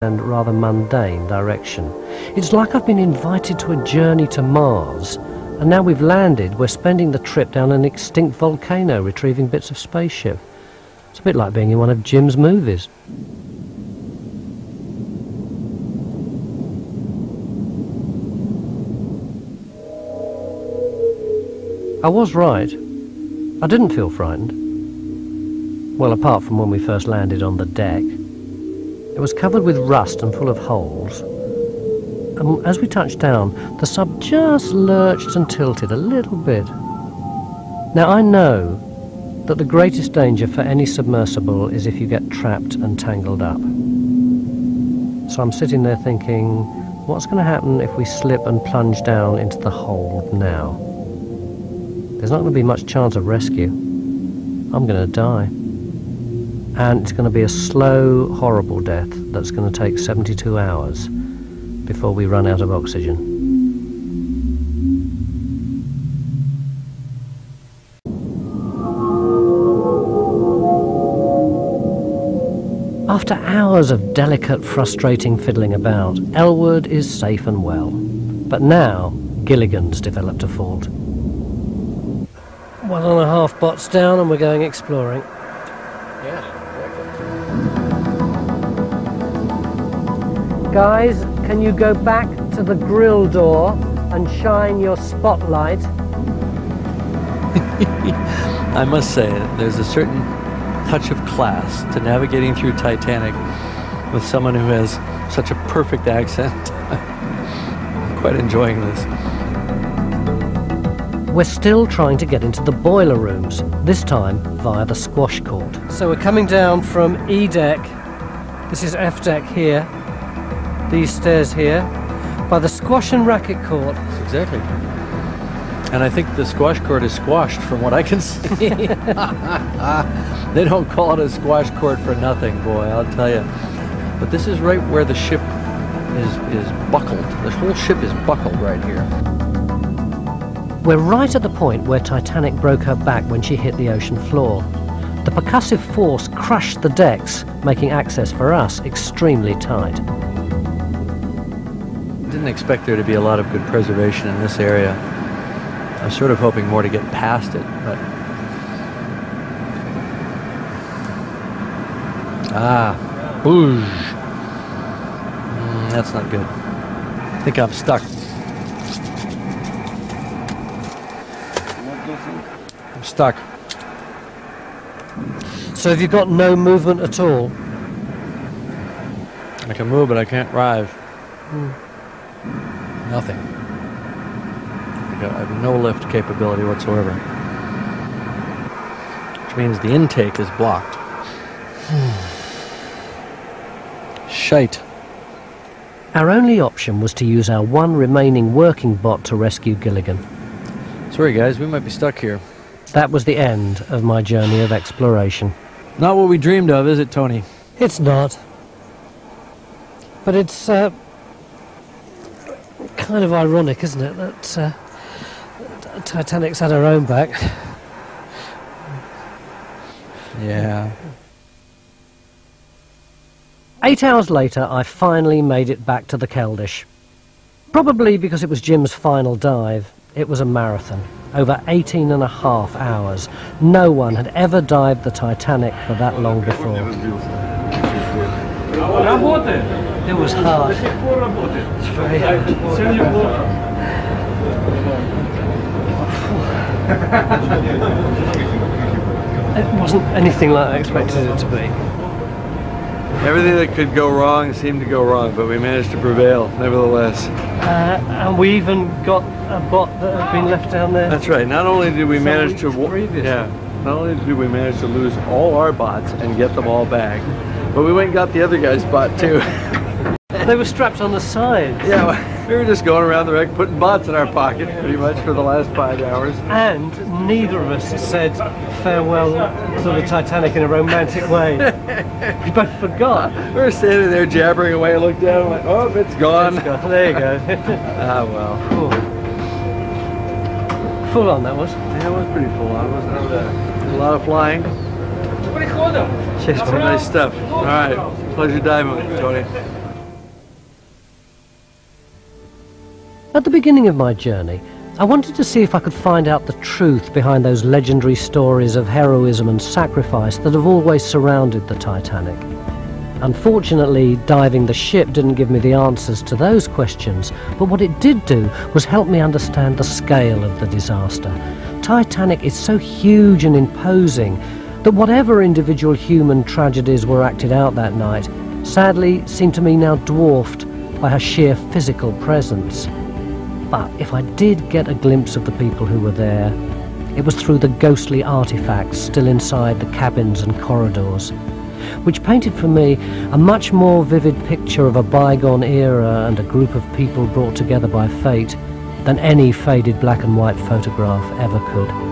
and rather mundane direction. It's like I've been invited to a journey to Mars, and now we've landed, we're spending the trip down an extinct volcano retrieving bits of spaceship. It's a bit like being in one of Jim's movies. I was right. I didn't feel frightened. Well, apart from when we first landed on the deck. It was covered with rust and full of holes. And as we touched down, the sub just lurched and tilted a little bit. Now I know that the greatest danger for any submersible is if you get trapped and tangled up. So I'm sitting there thinking, what's going to happen if we slip and plunge down into the hold now? There's not going to be much chance of rescue. I'm going to die. And it's going to be a slow, horrible death that's going to take 72 hours before we run out of oxygen. After hours of delicate, frustrating fiddling about, Elwood is safe and well. But now, Gilligan's developed a fault. 1.5 bots down and we're going exploring. Yeah. Guys, can you go back to the grill door and shine your spotlight? I must say, there's a certain touch of class to navigating through Titanic with someone who has such a perfect accent. I'm quite enjoying this. We're still trying to get into the boiler rooms, this time via the squash court. So we're coming down from E deck, this is F deck here, these stairs here, by the squash and racket court. Exactly. And I think the squash court is squashed from what I can see. They don't call it a squash court for nothing, boy, I'll tell you. But this is right where the ship is buckled. The whole ship is buckled right here. We're right at the point where Titanic broke her back when she hit the ocean floor. The percussive force crushed the decks, making access for us extremely tight. Didn't expect there to be a lot of good preservation in this area. I was sort of hoping more to get past it, but... Boosh! That's not good. I think I'm stuck. I'm stuck. So have you got no movement at all? I can move, but I can't rise. Nothing. I have no lift capability whatsoever. Which means the intake is blocked. Shite. Our only option was to use our one remaining working bot to rescue Gilligan. Sorry guys, we might be stuck here. That was the end of my journey of exploration. Not what we dreamed of, is it, Tony? It's not. But it's kind of ironic, isn't it, that Titanic's had her own back. Yeah. 8 hours later, I finally made it back to the Keldysh. Probably because it was Jim's final dive. It was a marathon, over 18.5 hours. No one had ever dived the Titanic for that long before. It was hard. It's very hard. It wasn't anything like I expected it to be. Everything that could go wrong seemed to go wrong, but we managed to prevail, nevertheless. And we even got a bot that had been left down there. That's right. Not only did we manage to not only did we manage to lose all our bots and get them all back, but we went and got the other guy's bot too. They were strapped on the sides. Yeah, well, we were just going around the wreck putting bots in our pocket pretty much for the last 5 hours. And neither of us said farewell to the Titanic in a romantic way. We both forgot. We were standing there jabbering away, looked down and went, oh, it's gone. It's gone. There you go. Ah, well. Ooh. Full on, that was. Yeah, it was pretty full on, wasn't it? A lot of flying. Cheers, Some nice stuff. All right. Pleasure diving with you, Tony. At the beginning of my journey, I wanted to see if I could find out the truth behind those legendary stories of heroism and sacrifice that have always surrounded the Titanic. Unfortunately, diving the ship didn't give me the answers to those questions, but what it did do was help me understand the scale of the disaster. Titanic is so huge and imposing that whatever individual human tragedies were acted out that night sadly seem to me now dwarfed by her sheer physical presence. But if I did get a glimpse of the people who were there, it was through the ghostly artifacts still inside the cabins and corridors, which painted for me a much more vivid picture of a bygone era and a group of people brought together by fate than any faded black and white photograph ever could.